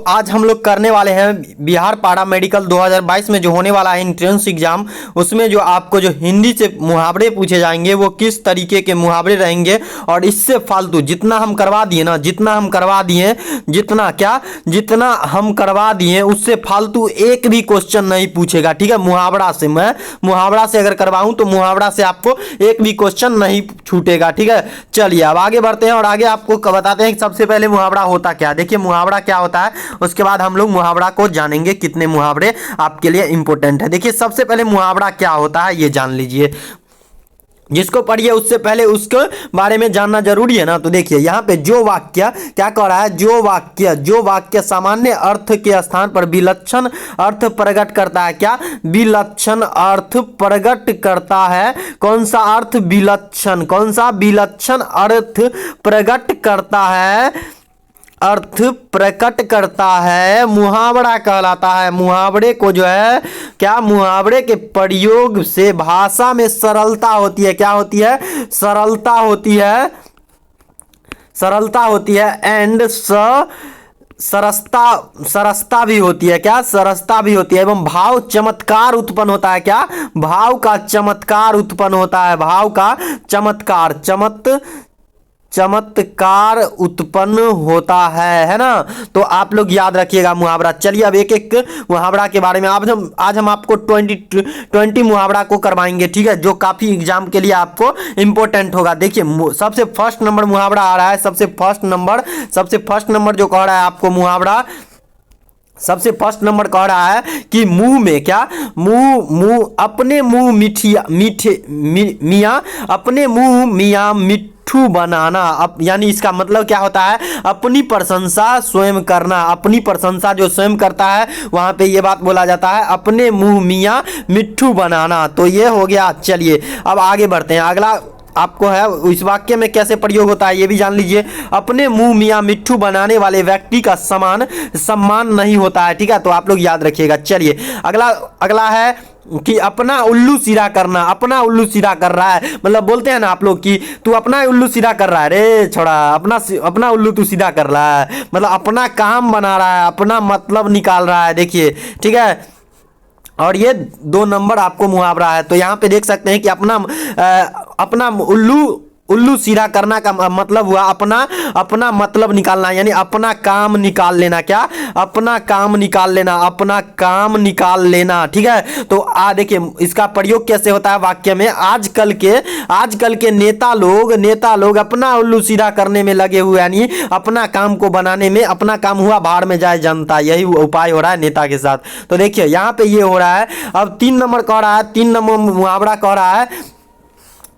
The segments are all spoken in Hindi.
आज हम लोग करने वाले हैं बिहार पारा मेडिकल 2022 में जो होने वाला है एंट्रेंस एग्जाम, उसमें जो आपको जो हिंदी से मुहावरे पूछे जाएंगे वो किस तरीके के मुहावरे रहेंगे। और इससे फालतू जितना हम करवा दिए ना, जितना हम करवा दिए उससे फालतू एक भी क्वेश्चन नहीं पूछेगा। ठीक है, मुहावरा से मैं मुहावरा से अगर करवाऊं तो मुहावरा से आपको एक भी क्वेश्चन नहीं छूटेगा। ठीक है, चलिए अब आगे बढ़ते हैं और आगे आपको बताते हैं कि सबसे पहले मुहावरा होता क्या। देखिए मुहावरा क्या होता है, उसके बाद हम लोग मुहावरा को जानेंगे कितने मुहावरे आपके लिए इंपॉर्टेंट है। देखिए सबसे पहले मुहावरा क्या होता है ये जान लीजिए, जिसको पढ़िए उससे पहले उसके बारे में जानना जरूरी है ना। तो देखिए यहाँ पे जो वाक्य क्या कह रहा है, जो वाक्य सामान्य अर्थ के स्थान पर विलक्षण अर्थ प्रकट करता है। क्या विलक्षण अर्थ प्रकट करता है? कौन सा अर्थ विलक्षण, कौन सा विलक्षण अर्थ प्रकट करता है, अर्थ प्रकट करता है, मुहावरा कहलाता है। मुहावरे को जो है क्या, मुहावरे के प्रयोग से भाषा में सरलता होती है। क्या होती है? सरलता होती है, सरलता होती है एंड सरसता भी होती है। क्या? सरसता भी होती है एवं भाव चमत्कार उत्पन्न होता है। क्या? भाव का चमत्कार उत्पन्न होता है, भाव का चमत्कार उत्पन्न होता है ना। तो आप लोग याद रखिएगा मुहावरा। चलिए अब एक एक मुहावरा के बारे में आज हम आपको 20 मुहावरा को करवाएंगे। ठीक है, जो काफी एग्जाम के लिए आपको इंपॉर्टेंट होगा। देखिए सबसे फर्स्ट नंबर मुहावरा आ रहा है, सबसे फर्स्ट नंबर जो कह रहा है आपको मुहावरा, सबसे फर्स्ट नंबर कह रहा है कि मुंह में क्या, मुंह अपने मुंह मियाँ अपने मुंह मियाँ मिट्ठू बनाना। यानी इसका मतलब क्या होता है, अपनी प्रशंसा स्वयं करना। अपनी प्रशंसा जो स्वयं करता है वहां पे ये बात बोला जाता है अपने मुंह मियाँ मिट्ठू बनाना। तो ये हो गया। चलिए अब आगे बढ़ते हैं, अगला आपको है इस वाक्य में कैसे प्रयोग होता है ये भी जान लीजिए। अपने मुंह मियाँ मिट्ठू बनाने वाले व्यक्ति का सम्मान नहीं होता है। ठीक है, तो आप लोग याद रखिएगा। चलिए अगला है कि अपना उल्लू सीधा करना। अपना उल्लू सीधा कर रहा है, मतलब बोलते हैं ना आप लोग कि तू अपना उल्लू सीधा कर रहा है, रे छोड़ा अपना उल्लू तू सीधा कर रहा है, मतलब अपना काम बना रहा है, अपना मतलब निकाल रहा है। देखिए ठीक है, और ये 2 नंबर आपको मुहावरा है। तो यहाँ पे देख सकते हैं कि अपना उल्लू सीधा करना का मतलब हुआ अपना मतलब निकालना, यानी अपना काम निकाल लेना। क्या? अपना काम निकाल लेना। ठीक है, तो देखिए इसका प्रयोग कैसे होता है वाक्य में। आजकल के नेता लोग अपना उल्लू सीधा करने में लगे हुए, यानी अपना काम को बनाने में, अपना काम हुआ भाड़ में जाए जनता, यही उपाय हो रहा है नेता के साथ। तो देखिए यहाँ पे ये हो रहा है। अब 3 नंबर कह रहा है, 3 नंबर मुहावरा कह रहा है,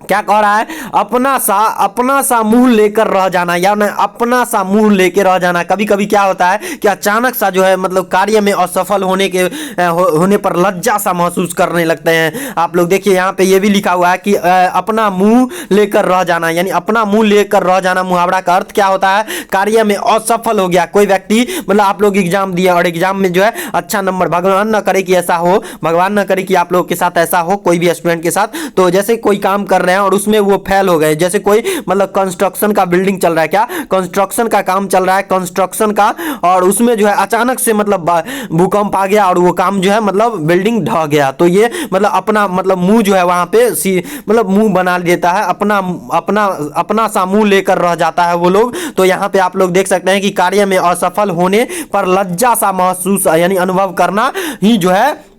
क्या कह रहा है, अपना सा मुंह लेकर रह जाना, यानी अपना सा मुंह लेकर रह जाना। कभी कभी क्या होता है कि अचानक सा जो है मतलब कार्य में असफल होने पर लज्जा सा महसूस करने लगते हैं आप लोग। देखिए यहाँ पे ये भी लिखा हुआ है कि अपना मुंह लेकर रह जाना, यानी अपना मुंह लेकर रह जाना मुहावरा का अर्थ क्या होता है, कार्य में असफल हो गया कोई व्यक्ति, मतलब आप लोग एग्जाम दिए और एग्जाम में जो है अच्छा नंबर, भगवान न करे कि ऐसा हो, भगवान न करे कि आप लोग के साथ ऐसा हो कोई भी स्टूडेंट के साथ। तो जैसे कोई काम कर रहे हैं और उसमें वो फेल हो गए, जैसे कोई मतलब कंस्ट्रक्शन का बिल्डिंग चल रहा है, क्या कंस्ट्रक्शन का काम चल रहा है कंस्ट्रक्शन का, और उसमें जो है अचानक से मतलब भूकंप आ गया और वो काम जो है मतलब बिल्डिंग ढह गया। तो ये मतलब अपना मतलब मुंह जो है वहां पे मतलब मुंह बना देता है, अपना सा मुंह लेकर रह जाता है वो लोग। तो यहाँ पे आप लोग देख सकते हैं कि कार्य में असफल होने पर लज्जा सा महसूस यानी अनुभव करना ही जो है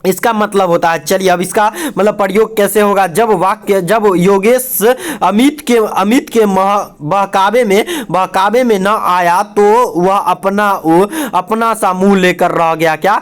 इसका मतलब होता है। चलिए अब इसका मतलब प्रयोग कैसे होगा, जब योगेश अमित के बहकावे में न आया तो वह अपना सा मुंह लेकर रह गया। क्या?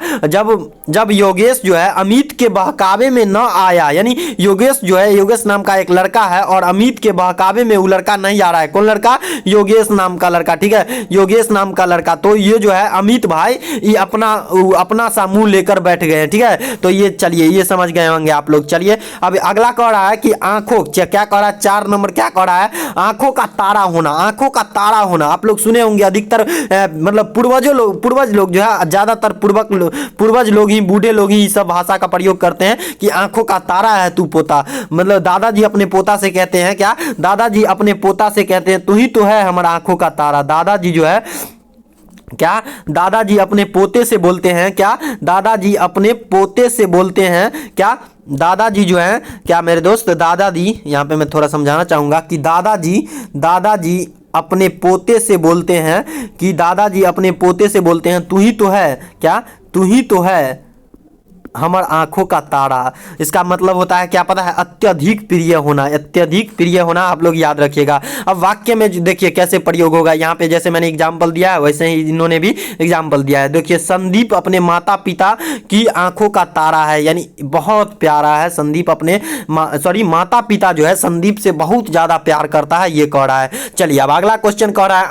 जब योगेश जो है अमित के बहकावे में न आया, यानी योगेश जो है, योगेश नाम का एक लड़का है और अमित के बहकावे में वो लड़का नहीं आ रहा है। कौन लड़का? योगेश नाम का लड़का। ठीक है, योगेश नाम का लड़का। तो ये जो है अमित भाई ये अपना सा मुंह लेकर बैठ गए। ठीक है, तो ये चलिए ये समझ गए होंगे आप लोग। चलिए अब अगला कह रहा है कि आंखों, क्या कह रहा है 4 नंबर क्या कह रहा है, आंखों का तारा होना। आंखों का तारा होना आप लोग सुने होंगे अधिकतर, मतलब पूर्वज लोग जो है ज्यादातर पूर्वज लोग ही, बूढ़े लोग ही सब भाषा का प्रयोग करते हैं कि आंखों का तारा है तू पोता। मतलब दादाजी अपने पोता से कहते हैं, क्या दादाजी अपने पोता से कहते हैं तू ही तो है हमारा आंखों का तारा। दादाजी जो है क्या दादाजी अपने पोते से बोलते हैं, क्या दादाजी अपने पोते से बोलते हैं, क्या दादाजी जो है, क्या मेरे दोस्त दादाजी, यहाँ पे मैं थोड़ा समझाना चाहूँगा कि दादाजी अपने पोते से बोलते हैं, कि दादाजी अपने पोते से बोलते हैं तू ही तो है, क्या तू ही तो है हमर आंखों का तारा। इसका मतलब होता है क्या पता है, अत्यधिक प्रिय होना, अत्यधिक प्रिय होना, आप लोग याद रखिएगा। अब वाक्य में देखिए कैसे प्रयोग होगा, यहाँ पे जैसे मैंने एग्जाम्पल दिया है वैसे ही इन्होंने भी एग्जाम्पल दिया है। देखिए संदीप अपने माता पिता की आंखों का तारा है, यानी बहुत प्यारा है संदीप अपने माता पिता जो है संदीप से बहुत ज्यादा प्यार करता है, ये कह रहा है। चलिए अब अगला क्वेश्चन कह रहा है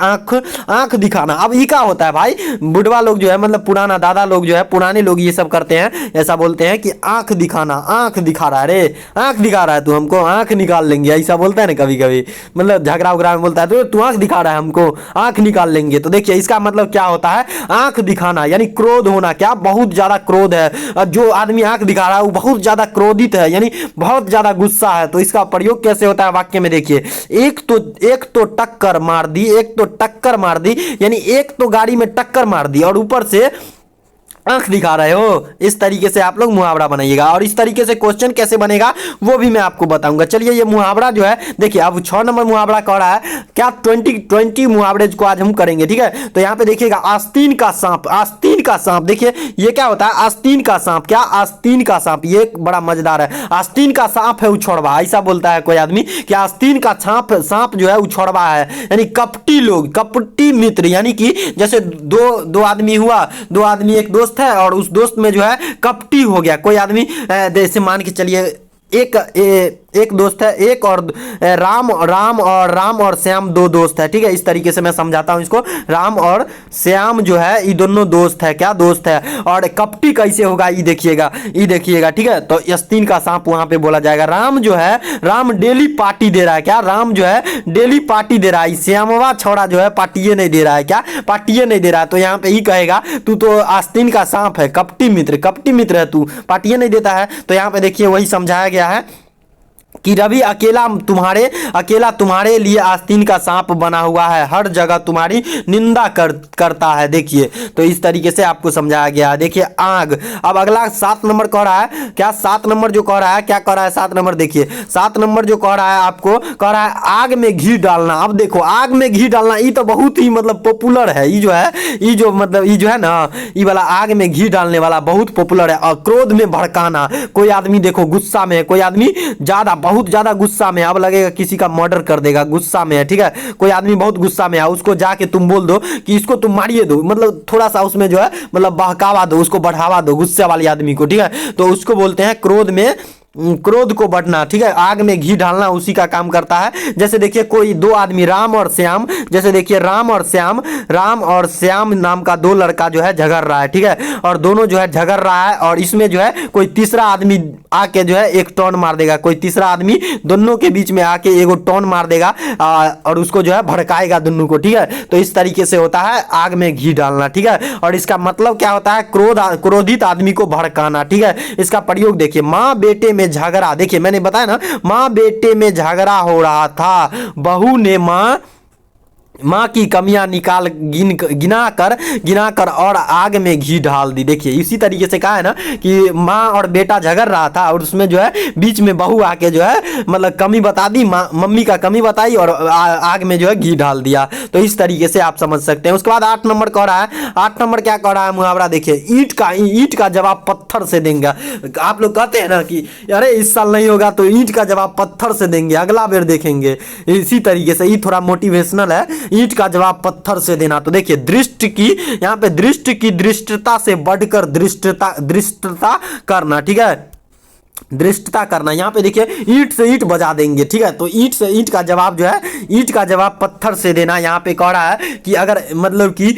आंख दिखाना। अब ये क्या होता है भाई, बुढ़वा लोग जो है मतलब पुराना दादा लोग जो है, पुराने लोग ये सब करते हैं, ऐसा बोलते हैं कि आंख दिखाना, आंख दिखा रहा है रे, आंख दिखा रहा है तू हमको, आंख निकाल लेंगे, ऐसा बोलता है ना कभी कभी, मतलब झगड़ा उगड़ा में बोलता है तो तू आंख दिखा रहा है हमको, आंख निकाल लेंगे। तो देखिए इसका मतलब क्या होता है, आंख दिखाना यानी क्रोध होना, क्या बहुत ज्यादा क्रोध है, जो आदमी आंख दिखा रहा है वो बहुत ज्यादा क्रोधित है, यानी बहुत ज्यादा गुस्सा है। तो इसका प्रयोग कैसे होता है वाक्य में, देखिए एक तो टक्कर मार दी, एक तो टक्कर मार दी, यानी एक तो गाड़ी में टक्कर मार दी और ऊपर से आंख दिखा रहे हो। इस तरीके से आप लोग मुहावरा बनाइएगा, और इस तरीके से क्वेश्चन कैसे बनेगा वो भी मैं आपको बताऊंगा। चलिए ये मुहावरा जो है देखिए, अब 6 नंबर मुहावरा कह रहा है, क्या 20 मुहावरे को आज हम करेंगे, ठीक है। तो यहाँ पे देखिएगा आस्तीन का सांप, आस्तीन का सांप, देखिए ये क्या होता है, आस्तीन का सांप, क्या आस्तीन का सांप, ये बड़ा मजेदार है। आस्तीन का सांप है उछोड़वा, ऐसा बोलता है कोई आदमी कि आस्तीन का सांप जो है उछोड़वा है, यानी कपटी लोग, कपटी मित्र, यानी कि जैसे दो आदमी हुआ, दो आदमी, एक दोस्त है और उस दोस्त में जो है कपटी हो गया कोई आदमी, जैसे मान के चलिए एक दोस्त है, एक और राम और श्याम दो दोस्त है, ठीक है। इस तरीके से मैं समझाता हूं इसको, राम और श्याम जो है ये दोनों दोस्त है, क्या दोस्त है, और कपटी कैसे होगा ये देखिएगा, ठीक है। तो आस्तीन का सांप वहां पे बोला जाएगा। राम जो है, राम डेली पार्टी दे रहा है, क्या राम जो है डेली पार्टी दे रहा है, श्यामवा छोड़ा जो है पार्टी नहीं दे रहा है, क्या पार्टी नहीं दे रहा है। तो यहाँ पे ही कहेगा तू तो आस्तीन का सांप है, कपटी मित्र है तू, पार्टी नहीं देता है। तो यहाँ पे देखिए वही समझाया गया है कि रवि अकेला तुम्हारे लिए आस्तीन का सांप बना हुआ है, हर जगह तुम्हारी निंदा करता है। देखिए तो इस तरीके से आपको समझाया गया है। देखिए आग। अब अगला 7 नंबर कह रहा है, क्या 7 नंबर जो कह रहा है, क्या कह रहा है 7 नंबर, देखिए 7 नंबर जो कह रहा है आपको, कह रहा है आग में घी डालना। अब देखो आग में घी डालना ये तो बहुत ही मतलब पॉपुलर है, ये जो है ये जो है ना, ये वाला आग में घी डालने वाला बहुत पॉपुलर है। और क्रोध में भड़काना, कोई आदमी देखो गुस्सा में है, कोई आदमी बहुत ज्यादा गुस्सा में, अब लगेगा किसी का मर्डर कर देगा, गुस्सा में है, ठीक है। कोई आदमी बहुत गुस्सा में है, उसको जाके तुम बोल दो कि इसको तुम मारिए दो, मतलब थोड़ा सा उसमें जो है मतलब बहकावा दो, उसको बढ़ावा दो गुस्से वाले आदमी को, ठीक है। तो उसको बोलते हैं क्रोध को बढ़ना, ठीक है। आग में घी डालना उसी का काम करता है। जैसे देखिए कोई दो आदमी राम और श्याम, जैसे देखिए राम और श्याम नाम का दो लड़का जो है झगड़ रहा है, ठीक है। और दोनों जो है झगड़ रहा है और इसमें जो है कोई तीसरा आदमी आके जो है एक टॉन मार देगा, कोई तीसरा आदमी दोनों के बीच में आके एगो टॉन मार देगा और उसको जो है भड़काएगा दोनों को, ठीक है। तो इस तरीके से होता है आग में घी डालना, ठीक है। और इसका मतलब क्या होता है, क्रोधित आदमी को भड़काना, ठीक है। इसका प्रयोग देखिए, माँ बेटे में झगड़ा, देखिए मैंने बताया ना, माँ बेटे में झगड़ा हो रहा था, बहू ने माँ की कमियां गिना कर और आग में घी डाल दी। देखिए इसी तरीके से कहा है ना कि माँ और बेटा झगड़ रहा था और उसमें जो है बीच में बहू आके जो है मतलब कमी बता दी, मम्मी का कमी बताई और आग में जो है घी डाल दिया। तो इस तरीके से आप समझ सकते हैं। उसके बाद 8 नंबर कह रहा है, 8 नंबर क्या कह रहा है मुहावरा, देखिए ईंट का जवाब पत्थर से देंगे। आप लोग कहते हैं ना कि अरे इस साल नहीं होगा तो ईंट का जवाब पत्थर से देंगे, अगला बेर देखेंगे। इसी तरीके से ये थोड़ा मोटिवेशनल है, ईंट का जवाब पत्थर से देना। तो देखिए यहाँ पे दृष्टता से बढ़कर दृष्टता करना, ठीक है, दृष्टता करना। यहाँ पे देखिए ईंट से ईंट बजा देंगे, ठीक है। तो ईंट से ईंट का जवाब जो है, ईंट का जवाब पत्थर से देना। यहाँ पे कह रहा है कि अगर मतलब कि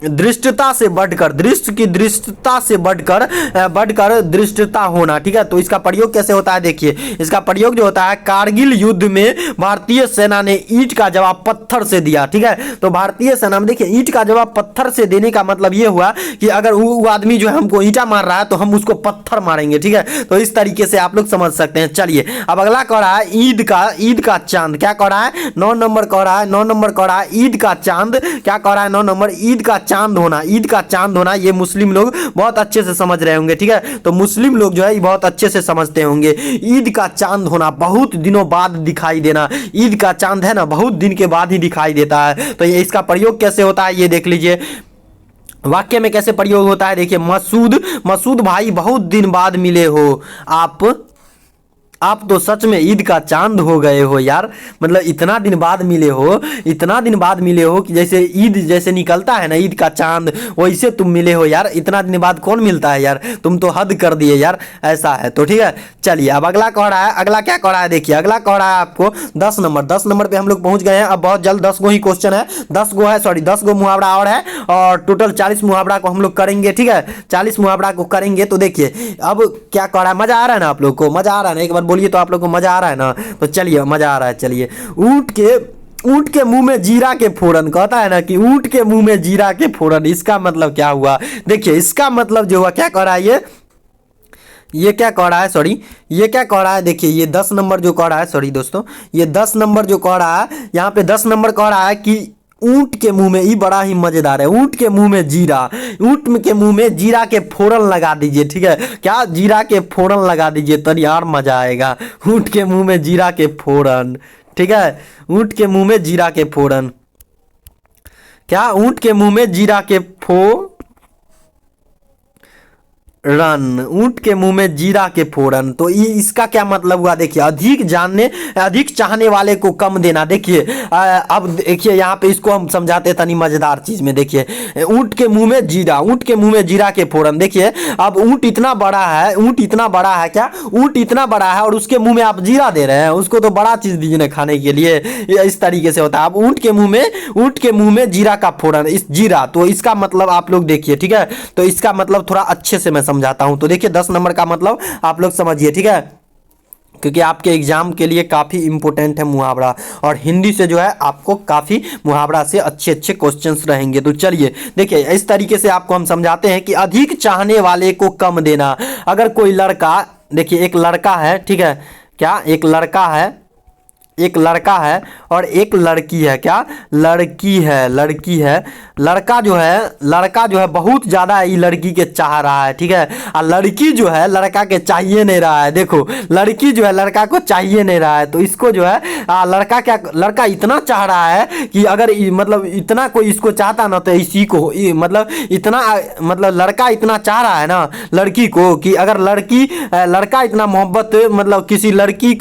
दृष्टता से बढ़कर, दृष्ट की दृष्टता से बढ़कर दृष्टता होना, ठीक है। तो इसका प्रयोग कैसे होता है देखिए, इसका प्रयोग जो होता है, कारगिल युद्ध में भारतीय सेना ने ईंट का जवाब पत्थर से दिया, ठीक है। तो भारतीय सेना में देखिए ईंट का जवाब पत्थर से देने का मतलब ये हुआ कि अगर वो आदमी जो है हमको ईंटा मार रहा है तो हम उसको पत्थर मारेंगे, ठीक है। तो इस तरीके से आप लोग समझ सकते हैं। चलिए अब अगला कह रहा है ईद का चांद, क्या कह रहा है 9 नंबर कह रहा है, 9 नंबर कह रहा है ईद का चांद, क्या कह रहा है 9 नंबर, ईद का चांद होना, ईद का चांद होना। ये मुस्लिम लोग बहुत अच्छे से समझ रहे होंगे, ठीक है। तो मुस्लिम लोग जो है बहुत अच्छे से समझते होंगे। ईद का चांद होना, बहुत दिनों बाद दिखाई देना, ईद का चांद है ना बहुत दिन के बाद ही दिखाई देता है। तो ये इसका प्रयोग कैसे होता है ये देख लीजिए, वाक्य में कैसे प्रयोग होता है देखिए, मसूद भाई बहुत दिन बाद मिले हो, आप तो सच में ईद का चांद हो गए हो यार। मतलब इतना दिन बाद मिले हो, इतना दिन बाद मिले हो कि जैसे ईद जैसे निकलता है ना ईद का चांद, वैसे तुम मिले हो यार। इतना दिन बाद कौन मिलता है यार, तुम तो हद कर दिए यार, ऐसा है। तो ठीक है चलिए अब अगला कह रहा है, अगला क्या कह रहा है देखिए, अगला कह रहा है आपको 10 नंबर, 10 नंबर पे हम लोग पहुंच गए हैं। अब बहुत जल्द 10 गो ही क्वेश्चन है, 10 गो है, सॉरी 10 गो मुहावरा और है, और टोटल 40 मुहावरा को हम लोग करेंगे, ठीक है। 40 मुहावरा को करेंगे। तो देखिए अब क्या कह रहा है, मजा आ रहा है ना आप लोग को, मजा आ रहा है ना, एक बार बोलिए तो आप लोग को मजा आ रहा है ना। तो चलिए मजा आ रहा है। चलिए ऊंट के मुंह में जीरा के फोड़न, कहता है ना कि ऊंट के मुंह में जीरा के फोड़न, इसका मतलब क्या हुआ देखिए, इसका मतलब जो हुआ क्या कह रहा है ये क्या कह रहा है, सॉरी ये क्या कह रहा है देखिए, ये 10 नंबर जो कह रहा है, सॉरी दोस्तों, ये 10 नंबर जो कह रहा है, यहाँ पे 10 नंबर कह रहा है कि ऊंट के मुंह में, ये बड़ा ही मजेदार है, ऊंट के मुंह में जीरा, ऊंट के मुंह में जीरा के फोड़न लगा दीजिए, ठीक है। क्या जीरा के फोड़न लगा दीजिए तो यार मजा आएगा। ऊंट के मुंह में जीरा के फोड़न, ठीक है, ऊंट के मुंह में जीरा के फोड़न, क्या ऊंट के मुंह में जीरा के रन, ऊंट के मुंह में जीरा के फोड़न। तो ये इसका क्या मतलब हुआ देखिए, अधिक चाहने वाले को कम देना। देखिए अब देखिए यहाँ पे इसको हम समझाते तनी मजेदार चीज में, देखिए ऊंट के मुंह में जीरा, ऊंट के मुंह में जीरा के फोड़न। देखिए अब ऊंट इतना बड़ा है, ऊंट इतना बड़ा है, क्या ऊंट इतना बड़ा है और उसके मुंह में आप जीरा दे रहे हैं, उसको तो बड़ा चीज दीजिए ना खाने के लिए। इस तरीके से होता है। अब ऊंट के मुंह में जीरा का फोड़न, इस जीरा, तो इसका मतलब आप लोग देखिए, ठीक है। तो इसका मतलब थोड़ा अच्छे से मैं समझाता हूं। तो देखिए 10 नंबर का मतलब आप लोग समझिए, ठीक है, क्योंकि आपके एग्जाम के लिए काफी इंपॉर्टेंट है मुहावरा, और हिंदी से जो है आपको काफी मुहावरा से अच्छे अच्छे क्वेश्चंस रहेंगे। तो चलिए देखिए इस तरीके से आपको हम समझाते हैं कि अधिक चाहने वाले को कम देना। अगर कोई लड़का, देखिए एक लड़का है, ठीक है, क्या एक लड़का है, एक लड़का है और एक लड़की है, क्या लड़की है, लड़का जो है बहुत ज्यादा ये लड़की के चाह रहा है, ठीक है, और लड़की जो है लड़का के चाहिए नहीं रहा है। देखो लड़की जो है लड़का को चाहिए नहीं रहा है, तो इसको जो है लड़का इतना चाह रहा है कि अगर मतलब इतना कोई इसको चाहता ना तो इसी को मतलब इतना, मतलब लड़का इतना चाह रहा है ना लड़की को कि अगर लड़का इतना मोहब्बत, मतलब किसी लड़की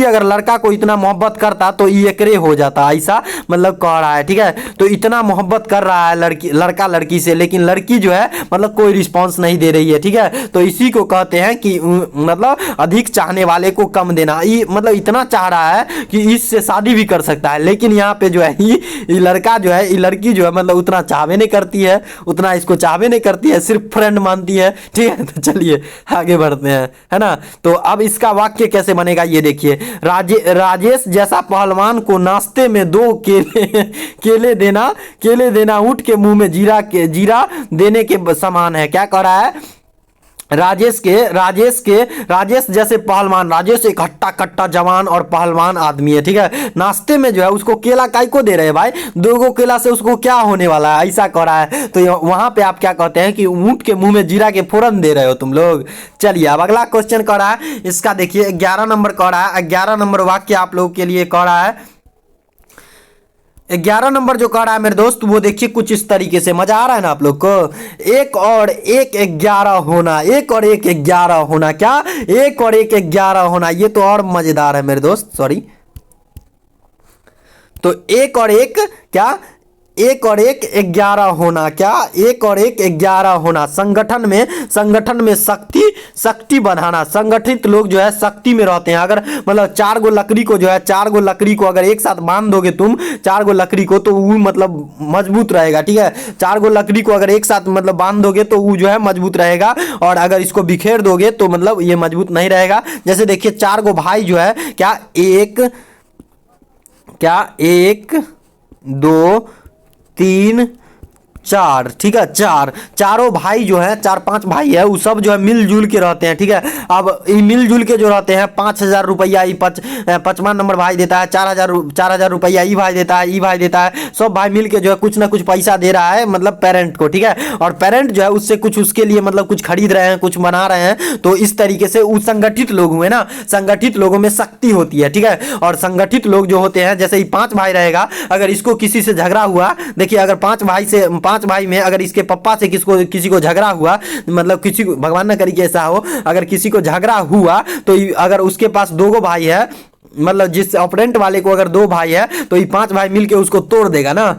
अगर लड़का को इतना मोहब्बत करता तो ये एकरे हो जाता, ऐसा मतलब कह रहा है, ठीक है। तो इतना मोहब्बत कर रहा है लड़का लड़की से, लेकिन लड़की जो है मतलब कोई रिस्पांस नहीं दे रही है, ठीक है। तो इसी को कहते हैं कि मतलब अधिक चाहने वाले को कम देना। ये मतलब इतना चाह रहा है कि इससे शादी भी कर सकता है, लेकिन यहाँ पे जो है ये लड़का जो है, ये लड़की जो है मतलब उतना चाहवे नहीं करती है, उतना इसको चाहवे नहीं करती है, सिर्फ फ्रेंड मानती है, ठीक है। तो चलिए आगे बढ़ते हैं, है ना। तो अब इसका वाक्य कैसे बनेगा ये देखिए, राजेश जैसा पहलवान को नाश्ते में 2 केले देना ऊंट के मुंह में जीरा देने के समान है। क्या कह रहा है, राजेश जैसे पहलवान, राजेश एक हट्टा कट्टा जवान और पहलवान आदमी है, ठीक है। नाश्ते में जो है उसको केला काई को दे रहे हैं भाई, 2 केला से उसको क्या होने वाला है, ऐसा कह रहा है। तो वहां पे आप क्या कहते हैं कि ऊंट के मुंह में जीरा के फोड़न दे रहे हो तुम लोग। चलिए अब अगला क्वेश्चन कह रहा है, इसका देखिए 11 नंबर कह रहा है, 11 नंबर वाक्य आप लोग के लिए कह रहा है। 11 नंबर जो कह रहा है मेरे दोस्त, वो देखिए कुछ इस तरीके से, मजा आ रहा है ना आप लोग को। 1 और 1 11 होना, 1 और 1 11 होना, क्या 1 और 1 11 होना, ये तो और मजेदार है मेरे दोस्त, सॉरी। तो 1 और 1 क्या एक और एक 11 होना, क्या 1 और 1 11 होना, संगठन में शक्ति बढ़ाना। संगठित लोग जो है शक्ति में रहते हैं। अगर मतलब 4 गो लकड़ी को जो है 4 गो लकड़ी को अगर एक साथ बांध दोगे तुम 4 गो लकड़ी को तो वो मतलब मजबूत रहेगा, ठीक है। 4 गो लकड़ी को अगर एक साथ मतलब बांध दोगे तो वो जो है मजबूत रहेगा, और अगर इसको बिखेर दोगे तो मतलब ये मजबूत नहीं रहेगा। जैसे देखिए 4 गो भाई जो है क्या 1 2 3 4, ठीक है, चारों भाई जो है 4-5 भाई है वो सब जो है मिलजुल के रहते हैं, ठीक है। अब ये मिलजुल के जो रहते हैं 5,000 रुपया 5वां नंबर भाई देता है, 4,000 रुपया ई भाई देता है, सब भाई मिल के जो है कुछ ना कुछ पैसा दे रहा है मतलब पेरेंट को, ठीक है। और पेरेंट जो है उससे कुछ उसके लिए मतलब कुछ खरीद रहे हैं, कुछ बना रहे हैं। तो इस तरीके से वो संगठित लोग हुए ना, संगठित लोगों में शक्ति होती है, ठीक है। और संगठित लोग जो होते हैं जैसे ये 5 भाई रहेगा, अगर इसको किसी से झगड़ा हुआ, देखिए अगर 5 भाई में अगर इसके पापा से किसी को झगड़ा हुआ, मतलब किसी को भगवान न करे कि ऐसा हो, अगर किसी को झगड़ा हुआ तो अगर उसके पास 2 गो भाई है, मतलब जिस ऑपोनेंट वाले को अगर 2 भाई है तो ये 5 भाई मिलके उसको तोड़ देगा ना।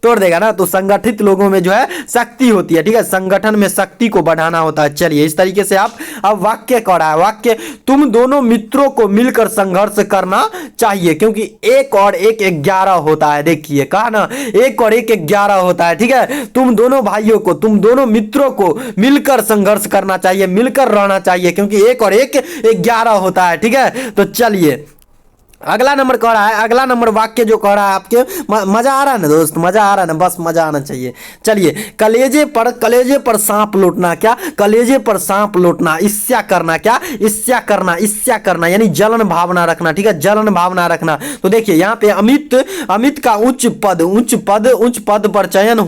तो संगठित लोगों में जो है शक्ति होती है, ठीक है। संगठन में शक्ति को बढ़ाना होता है। चलिए इस तरीके से आप अब वाक्य कह है, वाक्य तुम दोनों मित्रों को मिलकर संघर्ष करना चाहिए, क्योंकि 1 और 1 11 होता है। देखिए कहा ना 1 और 1 11 होता है, ठीक है। तुम दोनों भाइयों को, तुम दोनों मित्रों को मिलकर संघर्ष करना चाहिए, मिलकर रहना चाहिए, क्योंकि 1 और 1 11 होता है, ठीक है। तो चलिए अगला नंबर कह रहा है, अगला नंबर वाक्य जो कह रहा है आपके मजा आ रहा है ना दोस्त, मजा आ रहा है ना, बस मजा आना चाहिए। चलिए कलेजे पर सांप लौटना, क्या कलेजे पर सांप लौटना, ईर्ष्या करना, क्या ईर्ष्या करना यानी जलन भावना रखना, ठीक है, जलन भावना रखना। तो देखिए यहाँ पे अमित का उच्च पद पर चयन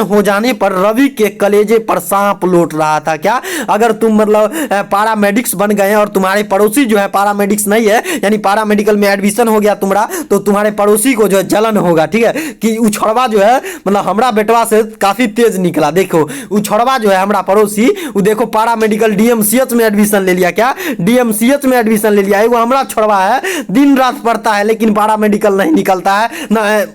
हो जाने पर रवि के कलेजे पर सांप लौट रहा था। क्या अगर तुम मतलब पैरामेडिक्स बन गए और तुम्हारे पड़ोसी जो है पैरामेडिक्स नहीं है, यानी मेडिकल में एडमिशन हो गया तुम्हारा, तो तुम्हारे पड़ोसी को जो है जलन होगा, ठीक है, कि उछड़वा जो है मतलब हमरा बेटवा से काफी तेज निकला। देखो उछड़वा जो है हमारा पड़ोसी, वो देखो पारा मेडिकल डीएमसीएच में एडमिशन ले लिया, क्या डीएमसीएच में एडमिशन ले लिया। वो हमारा छोड़वा है, दिन रात पढ़ता है लेकिन पारा मेडिकल नहीं निकलता है ना,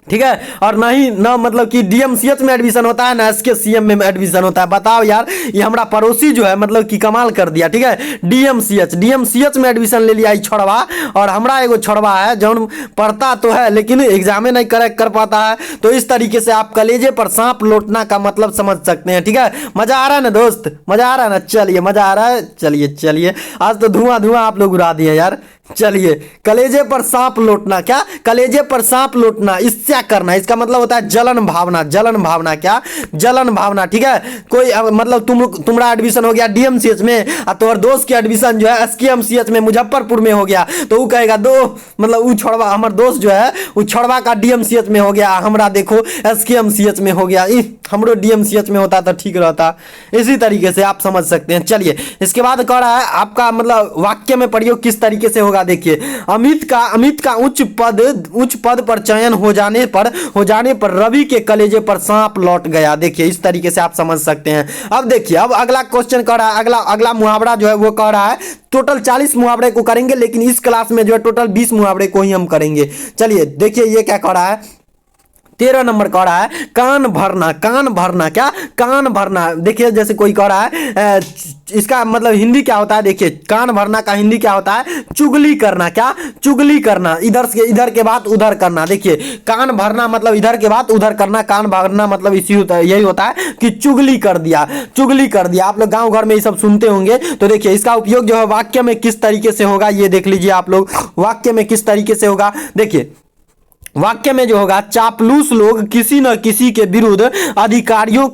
ठीक है। और नहीं ना मतलब कि डीएमसीएच में एडमिशन होता है ना एसकेसीएम में एडमिशन होता है। बताओ यार, ये हमारा पड़ोसी जो है मतलब कि कमाल कर दिया, ठीक है। डीएमसीएच में एडमिशन ले लिया छोड़वा, और हमारा एगो छोड़वा है जो पढ़ता तो है लेकिन एग्जामे नहीं कर पाता है। तो इस तरीके से आप कलेजे पर सांप लौटना का मतलब समझ सकते हैं, ठीक है। मजा आ रहा है ना दोस्त, मजा आ रहा है ना, चलिए मजा आ रहा है। चलिए आज तो धुआं आप लोग उड़ा दिए यार। चलिए कलेजे पर सांप लौटना, क्या कलेजे पर सांप लौटना, ईर्ष्या करना, इसका मतलब होता है जलन भावना, क्या जलन भावना, ठीक है। कोई मतलब तुम्हारा एडमिशन हो गया डीएमसीएच में और तुम्हारे दोस्त के एडमिशन जो है एसकेएमसीएच में मुजफ्फरपुर में हो गया, तो वो कहेगा मतलब वो छोड़वा हमारे दोस्त जो है वो छोड़वा का डीएमसीएच में हो गया, हमारा देखो एसकेएमसीएच में हो गया, हमरो डीएमसीएच में होता तो ठीक रहता। इसी तरीके से आप समझ सकते हैं। चलिए इसके बाद कह रहा है आपका मतलब वाक्य में प्रयोग किस तरीके से होगा। देखिए अमित का उच्च पद पर चयन हो जाने पर रवि के कलेजे पर सांप लौट गया। देखिए इस तरीके से आप समझ सकते हैं। अब देखिए अब अगला क्वेश्चन कह रहा है, अगला मुहावरा जो है वो कह रहा है टोटल 40 मुहावरे को करेंगे, लेकिन इस क्लास में जो है टोटल 20 मुहावरे को ही हम करेंगे। चलिए देखिए ये क्या कह रहा है, 13 नंबर कह रहा है कान भरना, क्या कान भरना। देखिए जैसे कोई कह रहा है इसका मतलब हिंदी क्या होता है। देखिए कान भरना का हिंदी क्या होता है, चुगली करना, क्या चुगली करना, इधर के बाद उधर करना। देखिए कान भरना मतलब इधर के बाद उधर करना, कान भरना मतलब यही होता है कि चुगली कर दिया। आप लोग गाँव घर में ये सब सुनते होंगे। तो देखिए इसका उपयोग जो है वाक्य में किस तरीके से होगा ये देख लीजिए आप लोग, वाक्य में किस तरीके से होगा। देखिए वाक्य में जो होगा चापलूस लोग किसी न किसी के विरुद्ध अधिकारियों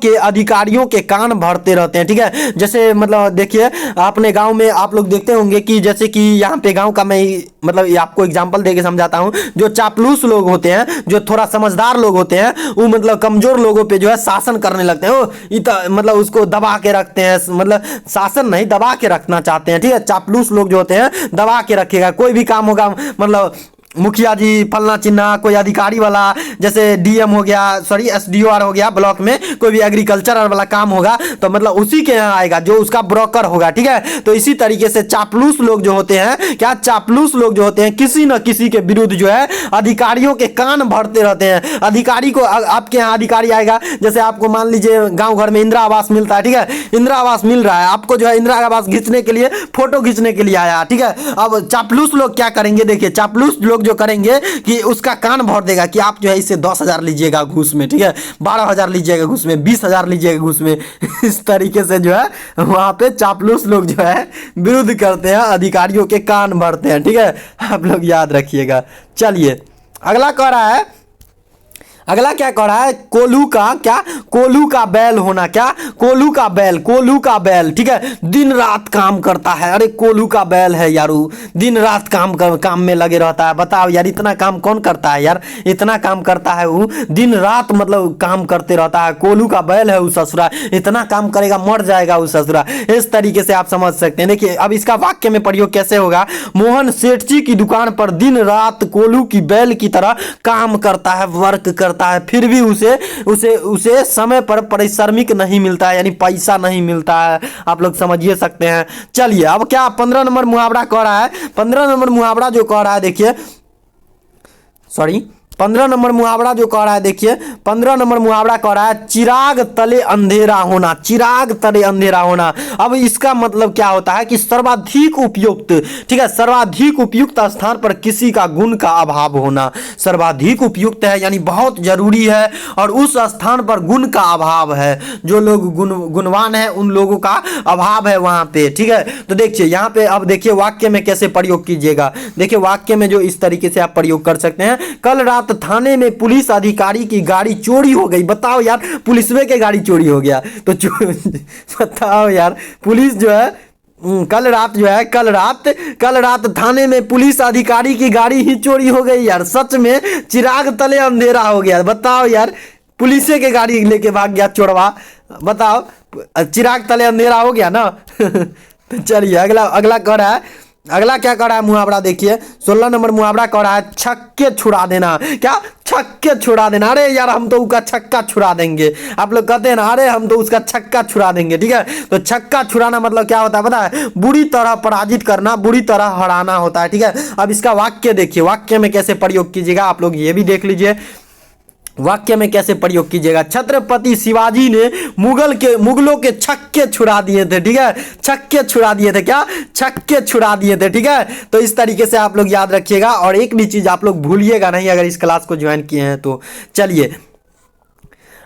के कान भरते रहते हैं, ठीक है। जैसे मतलब देखिए अपने गांव में आप लोग देखते होंगे कि जैसे कि यहाँ पे गांव का मैं मतलब आपको एग्जांपल देके समझाता हूँ। जो चापलूस लोग होते हैं, जो थोड़ा समझदार लोग होते हैं, वो मतलब कमजोर लोगों पे जो है शासन करने लगते हैं। मतलब उसको दबा के रखते हैं, मतलब शासन नहीं दबा के रखना चाहते हैं, ठीक है। चापलूस लोग जो होते हैं दबा के रखेगा, कोई भी काम होगा मतलब मुखिया जी फलना चिन्ना, कोई अधिकारी वाला जैसे डीएम हो गया, सॉरी एसडीओआर हो गया, ब्लॉक में कोई भी एग्रीकल्चर वाला काम होगा तो मतलब उसी के यहाँ आएगा जो उसका ब्रोकर होगा, ठीक है। तो इसी तरीके से चापलूस लोग जो होते हैं, क्या चापलूस लोग जो होते हैं किसी न किसी के विरुद्ध जो है अधिकारियों के कान भरते रहते हैं। अधिकारी को आपके यहाँ अधिकारी आएगा, जैसे आपको मान लीजिए गाँव घर में इंदिरा आवास मिलता है, ठीक है, इंदिरा आवास मिल रहा है, आपको जो है इंदिरा आवास खींचने के लिए, फोटो खींचने के लिए आया, ठीक है। अब चापलूस लोग क्या करेंगे, देखिए चापलूस लोग जो करेंगे कि उसका कान भर देगा कि आप जो है इससे 10,000 लीजिएगा घूस में, ठीक है, 12,000 लीजिएगा घूस में, 20,000 लीजिएगा घूस में। इस तरीके से जो है वहां पे चापलूस लोग जो है विरोध करते हैं, अधिकारियों के कान भरते हैं, ठीक है, आप लोग याद रखिएगा। चलिए अगला कह रहा है, अगला क्या कह रहा है, कोल्हू का क्या, कोल्हू का बैल होना, क्या कोल्हू का बैल, कोल्हू का बैल, ठीक है, दिन रात काम करता है। अरे कोल्हू का बैल है यारू, दिन रात काम में लगे रहता है। बताओ यार इतना काम कौन करता है यार, इतना काम करता है वो, दिन रात मतलब काम करते रहता है। कोल्हू का बैल है वो ससुरा, इतना काम करेगा मर जाएगा वो ससुरा। इस तरीके से आप समझ सकते हैं। देखिए अब इसका वाक्य में प्रयोग कैसे होगा, मोहन सेठ जी की दुकान पर दिन रात कोल्हू की बैल की तरह काम करता है, वर्क करता है, फिर भी उसे उसे उसे समय पर पारिश्रमिक नहीं मिलता है, यानी पैसा नहीं मिलता है। आप लोग समझिए सकते हैं। चलिए अब क्या 15 नंबर मुहावरा कह रहा है, 15 नंबर मुहावरा जो कह रहा है, देखिए सॉरी 15 नंबर मुहावरा जो कह रहा है, देखिए 15 नंबर मुहावरा कह रहा है चिराग तले अंधेरा होना, चिराग तले अंधेरा होना। अब इसका मतलब क्या होता है कि सर्वाधिक उपयुक्त, ठीक है, सर्वाधिक उपयुक्त स्थान पर किसी का गुण का अभाव होना। सर्वाधिक उपयुक्त है यानी बहुत जरूरी है, और उस स्थान पर गुण का अभाव है, जो लोग गुणवान है उन लोगों का अभाव है वहां पे, ठीक है। तो देखिए यहाँ पे अब देखिए वाक्य में कैसे प्रयोग कीजिएगा। देखिए वाक्य में जो इस तरीके से आप प्रयोग कर सकते हैं, कल रात थाने में पुलिस अधिकारी की गाड़ी चोरी हो गई। बताओ यार पुलिसवे के गाड़ी चोरी हो गया तो बताओ यार, पुलिस जो है कल रात जो है, कल रात थाने में पुलिस अधिकारी की गाड़ी ही चोरी हो गई यार। सच में चिराग तले अंधेरा हो गया। बताओ यार पुलिस के गाड़ी लेके भाग गया चोरवा, बताओ चिराग तले अंधेरा हो गया ना। तो चलिए अगला अगला कह रहा है, अगला क्या कर रहा है मुहावरा, देखिए 16 नंबर मुहावरा कर रहा है छक्के छुड़ा देना। क्या छक्के छुड़ा देना, अरे यार हम तो उसका छक्का छुड़ा देंगे। आप लोग कहते हैं ना अरे हम तो उसका छक्का छुड़ा देंगे, ठीक है। तो छक्का छुड़ाना मतलब क्या होता है पता है, बुरी तरह पराजित करना, बुरी तरह हराना होता है, ठीक है। अब इसका वाक्य देखिए, वाक्य में कैसे प्रयोग कीजिएगा आप लोग ये भी देख लीजिए। वाक्य में कैसे प्रयोग कीजिएगा, छत्रपति शिवाजी ने मुगलों के छक्के छुड़ा दिए थे, ठीक है, छक्के छुड़ा दिए थे, क्या छक्के छुड़ा दिए थे, ठीक है। तो इस तरीके से आप लोग याद रखिएगा, और एक भी चीज आप लोग भूलिएगा नहीं अगर इस क्लास को ज्वाइन किए हैं तो। चलिए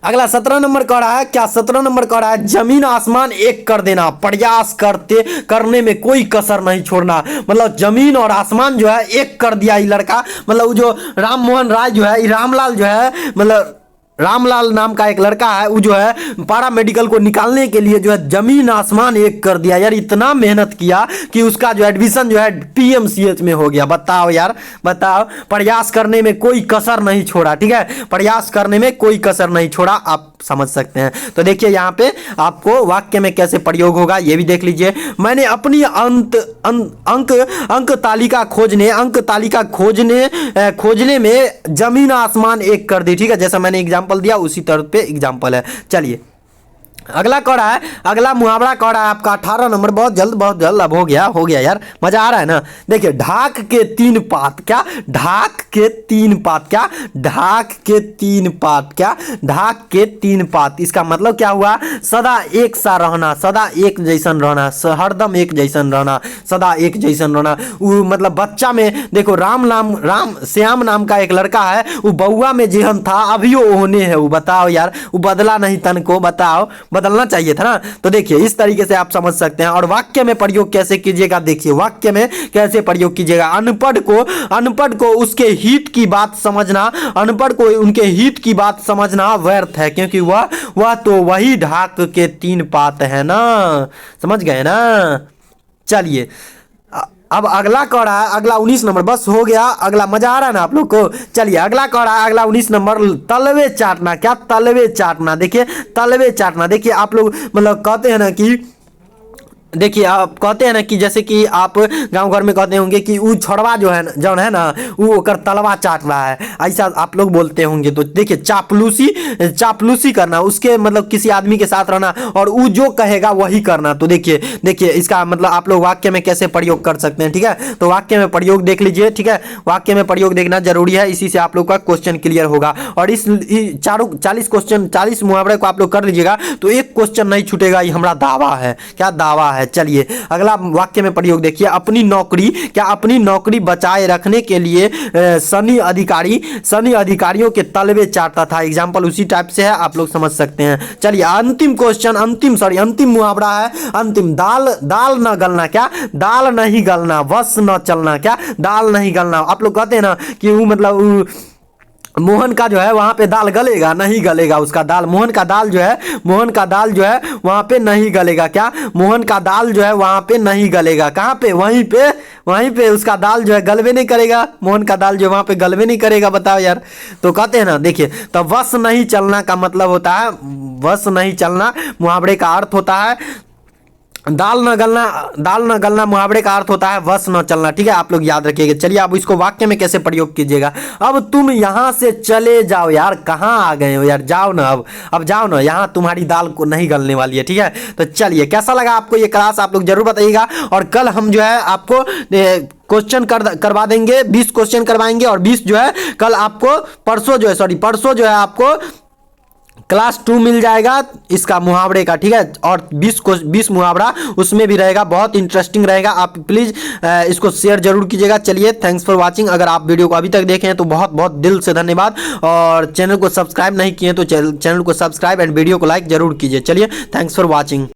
अगला 17 नंबर कह रहा है, क्या 17 नंबर कह रहा है जमीन आसमान एक कर देना, प्रयास करने में कोई कसर नहीं छोड़ना। मतलब जमीन और आसमान जो है एक कर दिया ये लड़का, मतलब जो राम मोहन राय जो है, रामलाल जो है, मतलब रामलाल नाम का एक लड़का है, वो जो है पारा मेडिकल को निकालने के लिए जो है जमीन आसमान एक कर दिया यार। इतना मेहनत किया कि उसका जो एडमिशन जो है पीएमसीएच में हो गया। बताओ यार, बताओ, प्रयास करने में कोई कसर नहीं छोड़ा, ठीक है, प्रयास करने में कोई कसर नहीं छोड़ा, आप समझ सकते हैं। तो देखिए यहाँ पे आपको वाक्य में कैसे प्रयोग होगा ये भी देख लीजिए। मैंने अपनी अंक तालिका खोजने में जमीन आसमान एक कर दी, ठीक है, जैसा मैंने एग्जांपल दिया उसी तरह पे एग्जांपल है। चलिए अगला कह रहा है, अगला मुहावरा कह रहा है आपका 18 नंबर, बहुत जल्द अब हो गया यार, मजा आ रहा है ना। देखिए ढाक के 3 पात, क्या ढाक के 3 पात, क्या ढाक के 3 पात, क्या ढाक के 3 पात। इसका मतलब क्या हुआ, सदा एक सा रहना, सदा एक जैसन रहना, हरदम एक जैसन रहना, सदा एक जैसन रहना। वो मतलब बच्चा में देखो श्याम नाम का एक लड़का है, वो बउआ में जेहन था अभी वो होने है, वो बताओ यार, वो बदला नहीं तन को, बताओ बदलना चाहिए था ना। तो देखिए इस तरीके से आप समझ सकते हैं। और वाक्य में प्रयोग कैसे कीजिएगा, देखिए वाक्य में कैसे प्रयोग कीजिएगा। अनपढ़ को उसके हित की बात समझना, अनपढ़ को उनके हित की बात समझना व्यर्थ है, क्योंकि वह तो वही ढाक के 3 पात है ना। समझ गए ना। चलिए अब अगला कह रहा है, अगला 19 नंबर, बस हो गया, अगला मजा आ रहा है ना आप लोग को। चलिए अगला कह रहा है, अगला 19 नंबर तलवे चाटना, क्या तलवे चाटना। देखिए तलवे चाटना, देखिए आप लोग मतलब कहते हैं ना कि देखिए आप कहते हैं ना कि जैसे कि आप गांव घर में कहते होंगे कि वो छोड़वा जो है जौन है ना वो ओकर तलवा चाट रहा है, ऐसा आप लोग बोलते होंगे। तो देखिए चापलूसी चापलूसी करना, उसके मतलब किसी आदमी के साथ रहना और वो जो कहेगा वही करना। तो देखिए देखिए इसका मतलब आप लोग वाक्य में कैसे प्रयोग कर सकते हैं, ठीक है। तो वाक्य में प्रयोग देख लीजिए, ठीक है। वाक्य में प्रयोग देखना जरूरी है, इसी से आप लोग का क्वेश्चन क्लियर होगा। और इस चारों 40 क्वेश्चन 40 मुहावरे को आप लोग कर लीजिएगा तो एक क्वेश्चन नहीं छूटेगा, ये हमारा दावा है। क्या दावा है? चलिए अगला वाक्य में प्रयोग देखिए, अपनी नौकरी, क्या अपनी नौकरी बचाए रखने के लिए सनी अधिकारियों के तलवे चाटता था। एग्जाम्पल उसी टाइप से है, आप लोग समझ सकते हैं। चलिए अंतिम क्वेश्चन, अंतिम मुहावरा है। अंतिम, दाल न गलना, क्या दाल नहीं गलना, बस न चलना, क्या दाल नहीं गलना। आप लोग कहते हैं ना कि वो मतलब मोहन का जो है वहां पे दाल गलेगा नहीं गलेगा, उसका दाल, मोहन का दाल जो है वहां पे नहीं गलेगा। क्या मोहन का दाल जो है वहां पे नहीं गलेगा, कहां पे? वहीं पे उसका दाल जो है गलबे नहीं करेगा, मोहन का दाल जो वहां पे गलबे नहीं करेगा, बताओ यार। तो कहते हैं ना, देखिए तो वश नहीं चलना का मतलब होता है, वश नहीं चलना मुहावरे का अर्थ होता है दाल न गलना मुहावरे का अर्थ होता है वश न चलना, ठीक है। आप लोग याद रखिएगा। चलिए अब इसको वाक्य में कैसे प्रयोग कीजिएगा। अब तुम यहां से चले जाओ यार, कहां आ गए हो यार, जाओ ना, अब जाओ ना, यहां तुम्हारी दाल को नहीं गलने वाली है, ठीक है। तो चलिए कैसा लगा आपको ये क्लास, आप लोग जरूर बताइएगा। और कल हम जो है आपको क्वेश्चन करवा देंगे, 20 क्वेश्चन करवाएंगे और 20 जो है कल आपको परसों जो है आपको क्लास 2 मिल जाएगा इसका मुहावरे का, ठीक है। और 20 मुहावरा उसमें भी रहेगा, बहुत इंटरेस्टिंग रहेगा। आप प्लीज़ इसको शेयर जरूर कीजिएगा। चलिए थैंक्स फॉर वाचिंग। अगर आप वीडियो को अभी तक देखे हैं तो बहुत बहुत दिल से धन्यवाद। और चैनल को सब्सक्राइब नहीं किए तो चैनल को सब्सक्राइब एंड वीडियो को लाइक जरूर कीजिए। चलिए थैंक्स फॉर वाचिंग।